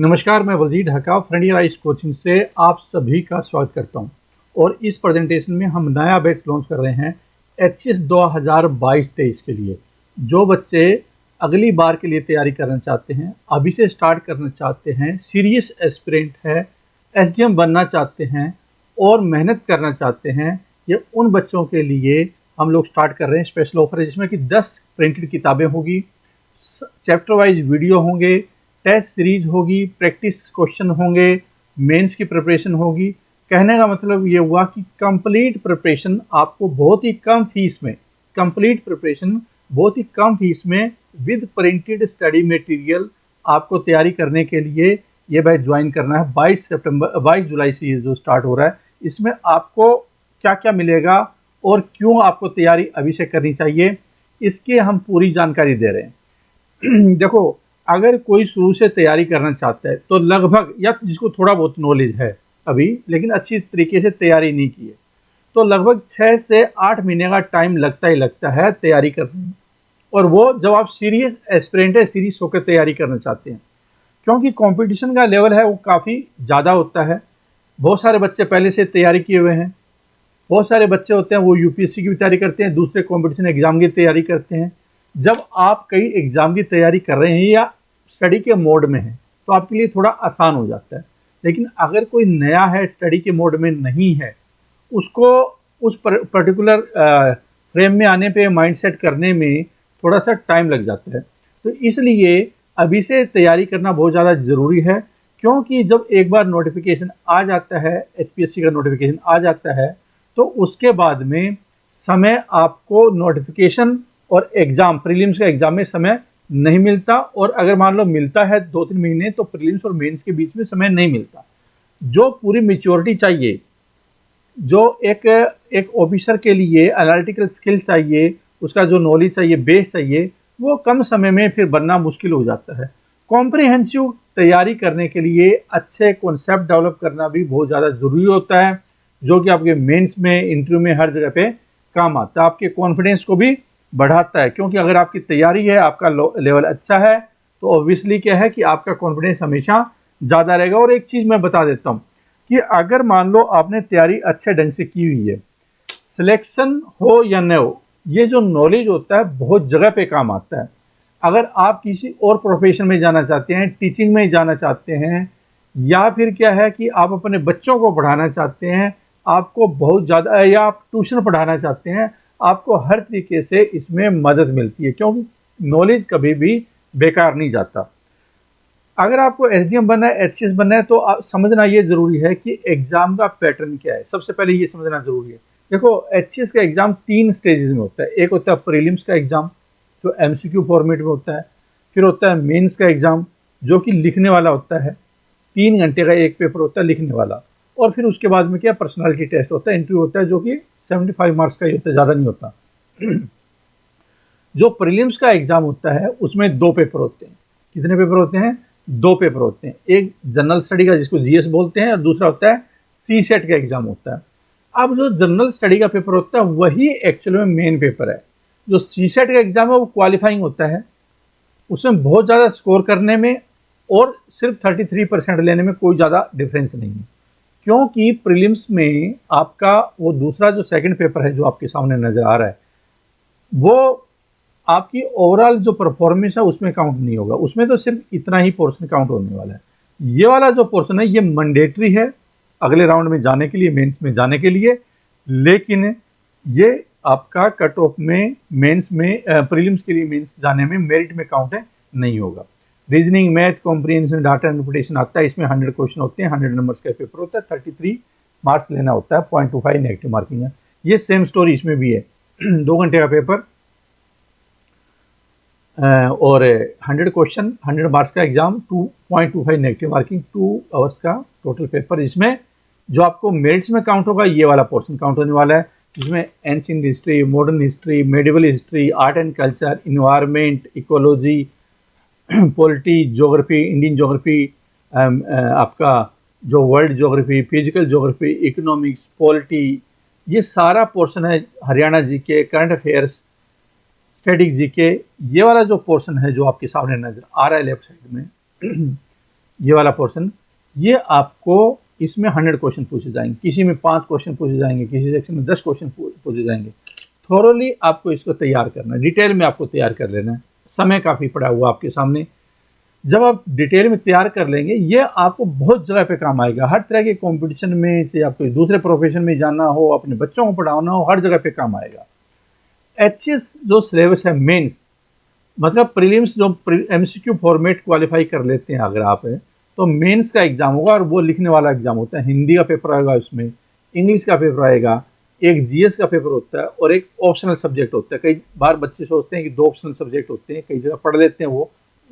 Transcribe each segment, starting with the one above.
नमस्कार, मैं वजीर ढाका फ्रंटियर आइज कोचिंग से आप सभी का स्वागत करता हूं। और इस प्रेजेंटेशन में हम नया बैच लॉन्च कर रहे हैं एचएस 2022-23 के लिए। जो बच्चे अगली बार के लिए तैयारी करना चाहते हैं, अभी से स्टार्ट करना चाहते हैं, सीरियस एस्पिरेंट है, एसडीएम बनना चाहते हैं और मेहनत करना चाहते हैं, ये उन बच्चों के लिए हम लोग स्टार्ट कर रहे हैं स्पेशल ऑफर है, जिसमें कि 10 प्रिंटेड किताबें होगी, चैप्टर वाइज वीडियो होंगे, टेस्ट सीरीज होगी, प्रैक्टिस क्वेश्चन होंगे, मेंस की प्रिपरेशन होगी। कहने का मतलब ये हुआ कि कंप्लीट प्रिपरेशन आपको बहुत ही कम फीस में, कंप्लीट प्रिपरेशन बहुत ही कम फीस में विद प्रिंटेड स्टडी मटेरियल आपको तैयारी करने के लिए ये बैच ज्वाइन करना है। 22 जुलाई से ये जो स्टार्ट हो रहा है, इसमें आपको क्या क्या मिलेगा और क्यों आपको तैयारी अभी से करनी चाहिए, इसकी हम पूरी जानकारी दे रहे हैं। देखो, अगर कोई शुरू से तैयारी करना चाहता है तो लगभग, या जिसको थोड़ा बहुत नॉलेज है अभी लेकिन अच्छी तरीके से तैयारी नहीं की है, तो लगभग 6 से 8 महीने का टाइम लगता ही लगता है तैयारी करने में। और वो जब आप सीरियस एस्पिरेंट है, सीरियस होकर तैयारी करना चाहते हैं, क्योंकि कंपटीशन का लेवल है वो काफ़ी ज़्यादा होता है। बहुत सारे बच्चे पहले से तैयारी किए हुए हैं, बहुत सारे बच्चे होते हैं वो यूपीएससी की भी तैयारी करते हैं, दूसरे कंपटीशन एग्जाम की तैयारी करते हैं। जब आप कई एग्जाम की तैयारी कर रहे हैं या स्टडी के मोड में है तो आपके लिए थोड़ा आसान हो जाता है। लेकिन अगर कोई नया है, स्टडी के मोड में नहीं है, उसको उस पर्टिकुलर फ्रेम में आने पे, माइंडसेट करने में थोड़ा सा टाइम लग जाता है। तो इसलिए अभी से तैयारी करना बहुत ज़्यादा ज़रूरी है, क्योंकि जब एक बार नोटिफिकेशन आ जाता है, एचपीएससी का नोटिफिकेशन आ जाता है, तो उसके बाद में समय आपको नोटिफिकेशन और एग्ज़ाम, प्रीलिम्स का एग्ज़ाम में समय नहीं मिलता। और अगर मान लो मिलता है 2-3 महीने, तो प्रीलिम्स और मेंस के बीच में समय नहीं मिलता। जो पूरी मैच्योरिटी चाहिए, जो एक ऑफिसर के लिए एनालिटिकल स्किल चाहिए, उसका जो नॉलेज चाहिए, बेस चाहिए, वो कम समय में फिर बनना मुश्किल हो जाता है। कॉम्प्रिहेंसिव तैयारी करने के लिए अच्छे कॉन्सेप्ट डेवलप करना भी बहुत ज़्यादा ज़रूरी होता है, जो कि आपके मेंस में, इंटरव्यू में, हर जगह पे काम आता है। आपके कॉन्फिडेंस को भी बढ़ाता है, क्योंकि अगर आपकी तैयारी है, आपका लेवल अच्छा है, तो ऑब्वियसली क्या है कि आपका कॉन्फिडेंस हमेशा ज़्यादा रहेगा। और एक चीज़ मैं बता देता हूँ कि अगर मान लो आपने तैयारी अच्छे ढंग से की हुई है, सिलेक्शन हो या न हो, ये जो नॉलेज होता है बहुत जगह पे काम आता है। अगर आप किसी और प्रोफेशन में जाना चाहते हैं, टीचिंग में जाना चाहते हैं, या फिर क्या है कि आप अपने बच्चों को पढ़ाना चाहते हैं, आपको बहुत ज़्यादा, या आप ट्यूशन पढ़ाना चाहते हैं, आपको हर तरीके से इसमें मदद मिलती है, क्योंकि नॉलेज कभी भी बेकार नहीं जाता। अगर आपको एसडीएम बनना है, एचसीएस बनना है, तो आप समझना ये ज़रूरी है कि एग्ज़ाम का पैटर्न क्या है। सबसे पहले ये समझना ज़रूरी है। देखो, एचसीएस का एग्ज़ाम 3 स्टेजेस में होता है। एक होता है प्रीलिम्स का एग्ज़ाम, जो एमसीक्यू फॉर्मेट में होता है। फिर होता है मेंस का एग्ज़ाम, जो कि लिखने वाला होता है, 3 घंटे का एक पेपर होता है लिखने वाला। और फिर उसके बाद में क्या, पर्सनालिटी टेस्ट होता है, इंटरव्यू होता है, जो कि 75 मार्क्स का ही होता है, ज़्यादा नहीं होता। जो प्रीलिम्स का एग्ज़ाम होता है, उसमें 2 पेपर होते हैं। कितने पेपर होते हैं? 2 पेपर होते हैं। एक जनरल स्टडी का, जिसको जीएस बोलते हैं, और दूसरा होता है सीसेट का एग्ज़ाम होता है। अब जो जनरल स्टडी का पेपर होता है, वही एक्चुअली में मेन पेपर है। जो सीसेट का एग्ज़ाम है वो क्वालिफाइंग होता है, उसमें बहुत ज़्यादा स्कोर करने में और सिर्फ 33% लेने में कोई ज़्यादा डिफरेंस नहीं है। क्योंकि प्रीलिम्स में आपका वो दूसरा जो सेकंड पेपर है, जो आपके सामने नज़र आ रहा है, वो आपकी ओवरऑल जो परफॉर्मेंस है उसमें काउंट नहीं होगा। उसमें तो सिर्फ इतना ही पोर्शन काउंट होने वाला है। ये वाला जो पोर्शन है, ये मैंडेटरी है अगले राउंड में जाने के लिए, मेंस में जाने के लिए। लेकिन ये आपका कट ऑफ में, मेंस में, प्रीलिम्स के लिए मेंस जाने में मेरिट में काउंट है, नहीं होगा। Reasoning, math, comprehension, data interpretation आता है। इसमें 100 क्वेश्चन होते हैं, 100 नंबर्स का पेपर होता है, 33 मार्क्स लेना होता है, 0.25 नेगेटिव मार्किंग है। ये सेम स्टोरी इसमें भी है। 2 घंटे का पेपर और 100 क्वेश्चन, 100 मार्क्स का एग्जाम, 2.25 नेगेटिव मार्किंग, 2 आवर्स का टोटल पेपर। इसमें जो आपको मेरिट्स में काउंट होगा, ये वाला पोर्शन काउंट होने वाला है, जिसमें ancient history, modern history, medieval history, art and culture, environment, ecology, polity, geography, Indian geography, आपका जो world geography, physical geography, economics, polity, ये सारा पोर्शन है। Haryana GK, current affairs, static GK, ये वाला जो पोर्शन है जो आपके सामने नजर आ रहा है लेफ्ट साइड में, ये वाला पोर्शन, ये आपको इसमें 100 क्वेश्चन पूछे जाएंगे, किसी में 5 क्वेश्चन पूछे जाएंगे, किसी सेक्शन में 10 क्वेश्चन पूछे जाएंगे। थोरोली आपको इसको तैयार करना है, डिटेल में आपको तैयार कर लेना है। समय काफ़ी पड़ा हुआ आपके सामने। जब आप डिटेल में तैयार कर लेंगे, ये आपको बहुत जगह पे काम आएगा। हर तरह के कंपटीशन में से आपको दूसरे प्रोफेशन में जाना हो, अपने बच्चों को पढ़ाना हो, हर जगह पे काम आएगा। एचएस जो सिलेबस है मेंस, मतलब प्रीलिम्स जो एमसीक्यू फॉर्मेट क्वालिफाई कर लेते हैं अगर आप, तो मेंस का एग्जाम होगा और वो लिखने वाला एग्जाम होता है। हिंदी का पेपर आएगा, उसमें इंग्लिश का पेपर आएगा, एक जीएस का पेपर होता है और एक ऑप्शनल सब्जेक्ट होता है। कई बार बच्चे सोचते हैं कि 2 ऑप्शनल सब्जेक्ट होते हैं, कई जगह पढ़ लेते हैं,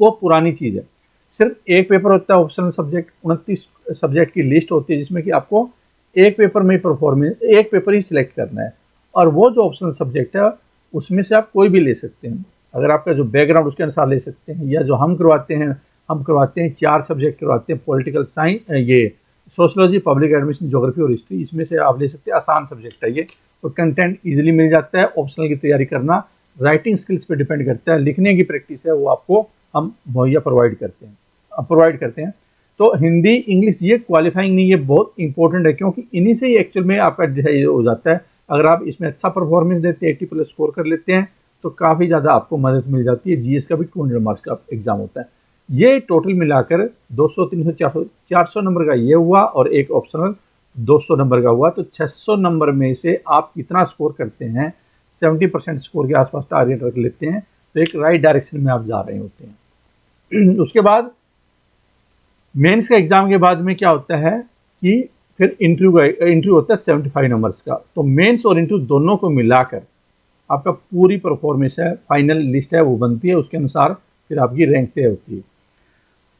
वो पुरानी चीज़ है। सिर्फ एक पेपर होता है ऑप्शनल सब्जेक्ट, 29 सब्जेक्ट की लिस्ट होती है, जिसमें कि आपको एक पेपर में परफॉर्मेंस, एक पेपर ही सिलेक्ट करना है। और वो जो ऑप्शनल सब्जेक्ट है उसमें से आप कोई भी ले सकते हैं, अगर आपका जो बैकग्राउंड उसके अनुसार ले सकते हैं। या जो हम करवाते हैं 4 सब्जेक्ट करवाते हैं, पॉलिटिकल साइंस, ये सोशलॉजी, पब्लिक एडमिनिस्ट्रेशन, ज्योग्राफी और हिस्ट्री, इसमें से आप ले सकते हैं। आसान सब्जेक्ट है ये, तो कंटेंट इजीली मिल जाता है। ऑप्शनल की तैयारी करना राइटिंग स्किल्स पे डिपेंड करता है, लिखने की प्रैक्टिस है वो आपको हम मुहैया प्रोवाइड करते हैं। तो हिंदी इंग्लिश ये क्वालिफाइंग नहीं, ये बहुत इंपॉर्टेंट है, क्योंकि इन्हीं से ही एक्चुअल में आपका जो है ये हो जाता है। अगर आप इसमें अच्छा परफॉर्मेंस देते हैं, 80+ स्कोर कर लेते हैं, तो काफ़ी ज़्यादा आपको मदद मिल जाती है। जीएस का भी 200 मार्क्स का एग्जाम होता है। ये टोटल मिलाकर 200, 300, 400 नंबर का ये हुआ और एक ऑप्शनल 200 नंबर का हुआ। तो 600 नंबर में से आप कितना स्कोर करते हैं, 70% स्कोर के आसपास टारगेट रख लेते हैं, तो एक राइट डायरेक्शन में आप जा रहे होते हैं। उसके बाद मेंस का एग्जाम के बाद में क्या होता है कि फिर इंटरव्यू होता है 75 नंबर्स का। तो मेंस और इंटरव्यू दोनों को मिलाकर आपका पूरी परफॉर्मेंस है, फाइनल लिस्ट है वो बनती है, उसके अनुसार फिर आपकी रैंक तय होती है।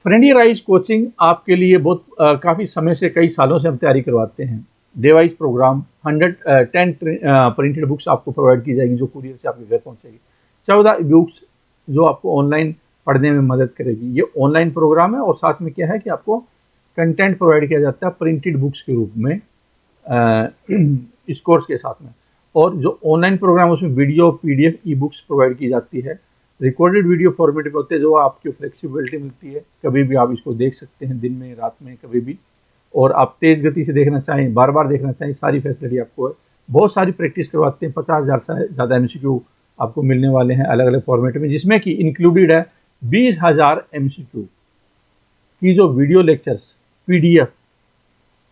फ्रेंडली राइज कोचिंग आपके लिए बहुत काफ़ी समय से, कई सालों से हम तैयारी करवाते हैं। Day wise program, 110 printed books आपको प्रोवाइड की जाएगी, जो कुरियर से आपके घर पहुंचेगी। 14 बुक्स जो आपको ऑनलाइन पढ़ने में मदद करेगी। ये ऑनलाइन प्रोग्राम है और साथ में क्या है कि आपको कंटेंट प्रोवाइड किया जाता है प्रिंटेड बुक्स के रूप में इस कोर्स के साथ में। और जो ऑनलाइन प्रोग्राम उसमें video, PDF, e books provide की जाती है। रिकॉर्डेड वीडियो फॉर्मेट में होते हैं, जो आपकी फ्लेक्सिबिलिटी मिलती है, कभी भी आप इसको देख सकते हैं, दिन में, रात में, कभी भी। और आप तेज़ गति से देखना चाहें, बार बार देखना चाहें, सारी फैसिलिटी आपको है। बहुत सारी प्रैक्टिस करवाते हैं, 50,000 से ज़्यादा एमसीक्यू आपको मिलने वाले हैं अलग अलग फॉर्मेट में, जिसमें कि इंक्लूडेड है 20,000 एमसीक्यू की जो वीडियो लेक्चर्स, पीडीएफ,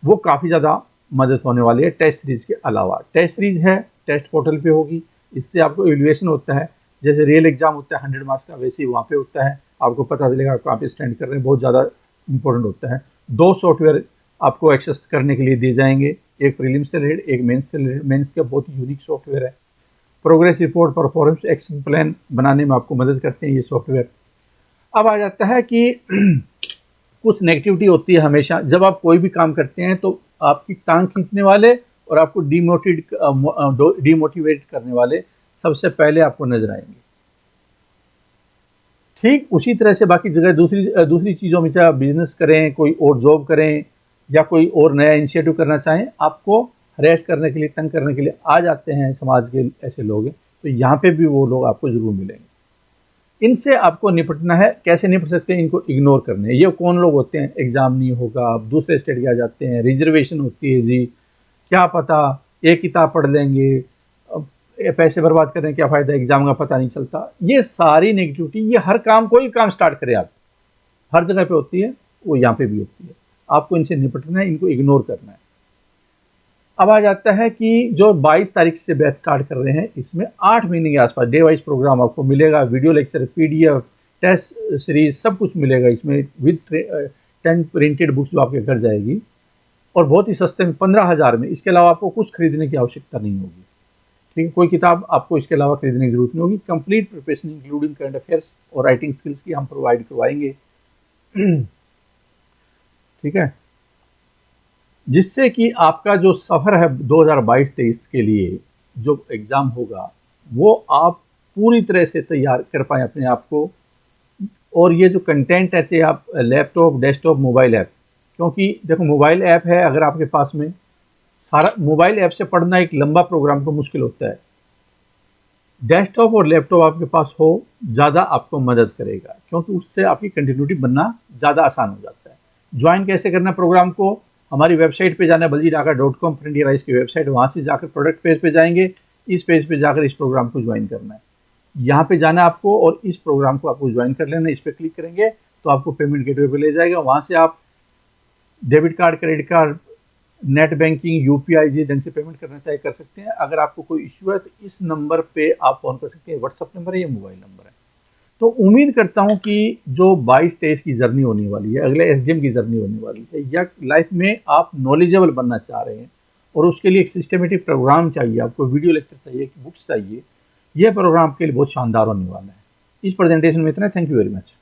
वो काफ़ी ज़्यादा मदद होने वाली है टेस्ट सीरीज के अलावा। टेस्ट सीरीज है, टेस्ट पोर्टल पे होगी, इससे आपको एवेल्युएशन होता है। जैसे रियल एग्जाम होता है 100 मार्क्स का, वैसे ही वहाँ पे होता है, आपको पता चलेगा आप कहाँ पे स्टैंड कर रहे हैं, बहुत ज़्यादा इंपॉर्टेंट होता है। 2 सॉफ्टवेयर आपको एक्सेस करने के लिए दिए जाएंगे, एक प्रीलिम्स से रिलेटेड, एक मेंस से रिलेटेड। मेंस का बहुत यूनिक सॉफ्टवेयर है। Progress report, performance action plan बनाने में आपको मदद करते हैं ये सॉफ्टवेयर। अब आ जाता है कि कुछ नेगेटिविटी होती है हमेशा जब आप कोई भी काम करते हैं, तो आपकी टांग खींचने वाले और आपको डिमोटिवेट करने वाले सबसे पहले आपको नजर आएंगे। ठीक उसी तरह से बाकी जगह दूसरी चीज़ों में, चाहे बिजनेस करें, कोई और जॉब करें, या कोई और नया इनिशिएटिव करना चाहें, आपको हरेस करने के लिए, तंग करने के लिए आ जाते हैं समाज के ऐसे लोग। तो यहाँ पे भी वो लोग आपको ज़रूर मिलेंगे। इनसे आपको निपटना है। कैसे निपट सकते हैं? इनको इग्नोर करने। ये कौन लोग होते हैं? एग्ज़ाम नहीं होगा, आप दूसरे स्टेट के आ जाते हैं, रिजर्वेशन होती है जी, क्या पता एक किताब पढ़ लेंगे, पैसे बर्बाद करने क्या फ़ायदा, एग्ज़ाम का पता नहीं चलता। ये सारी नेगेटिविटी, ये हर काम, कोई काम स्टार्ट करें आप, हर जगह पे होती है, वो यहाँ पे भी होती है। आपको इनसे निपटना है, इनको इग्नोर करना है। अब आ जाता है कि जो 22 तारीख से बैच स्टार्ट कर रहे हैं, इसमें 8 महीने के आसपास डे वाइज प्रोग्राम आपको मिलेगा, video lecture, PDF, test series, सब कुछ मिलेगा इसमें, विद 10 प्रिंटेड बुक्स जो आपके घर जाएगी, और बहुत ही सस्ते में 15,000 में। इसके अलावा आपको कुछ खरीदने की आवश्यकता नहीं होगी। ठीक है, कोई किताब आपको इसके अलावा खरीदने की जरूरत नहीं होगी। Complete preparation including current affairs और राइटिंग स्किल्स की हम प्रोवाइड करवाएंगे। ठीक है, जिससे कि आपका जो सफ़र है 2022-23 के लिए जो एग्ज़ाम होगा, वो आप पूरी तरह से तैयार कर पाएँ अपने आप को। और ये जो कंटेंट है, चाहे आप लैपटॉप, डेस्कटॉप, मोबाइल ऐप, क्योंकि देखो मोबाइल ऐप है अगर आपके पास में, सारा मोबाइल ऐप से पढ़ना एक लंबा प्रोग्राम तो मुश्किल होता है। डेस्कटॉप और लैपटॉप आपके पास हो, ज़्यादा आपको मदद करेगा, क्योंकि उससे आपकी कंटिन्यूटी बनना ज़्यादा आसान हो जाता है। ज्वाइन कैसे करना है प्रोग्राम को, हमारी वेबसाइट पे जाना है baljeedhaka.com, फ्रेंड राइस की वेबसाइट, वहाँ से जाकर प्रोडक्ट पेज पे जाएंगे, इस पेज पे जाकर इस प्रोग्राम को ज्वाइन करना है। यहाँ पे जाना है आपको और इस प्रोग्राम को आपको ज्वाइन कर लेना है। इस पर क्लिक करेंगे तो आपको पेमेंट गेटवे पे ले जाएगा, वहाँ से आप debit card, credit card, net banking, UPI जिस ढंग से पेमेंट करना चाहिए कर सकते हैं। अगर आपको कोई इश्यू है तो इस नंबर पे आप फ़ोन कर सकते हैं, व्हाट्सअप नंबर है या मोबाइल नंबर है। तो उम्मीद करता हूँ कि जो 22-23 की जर्नी होने वाली है, अगले एसडीएम की जर्नी होने वाली है, या लाइफ में आप नॉलेजेबल बनना चाह रहे हैं और उसके लिए एक सिस्टमेटिक प्रोग्राम चाहिए, आपको वीडियो लेक्चर चाहिए, बुक्स चाहिए, यह प्रोग्राम आपके लिए बहुत शानदार होने वाला है। इस प्रेजेंटेशन में इतना। Thank you very much.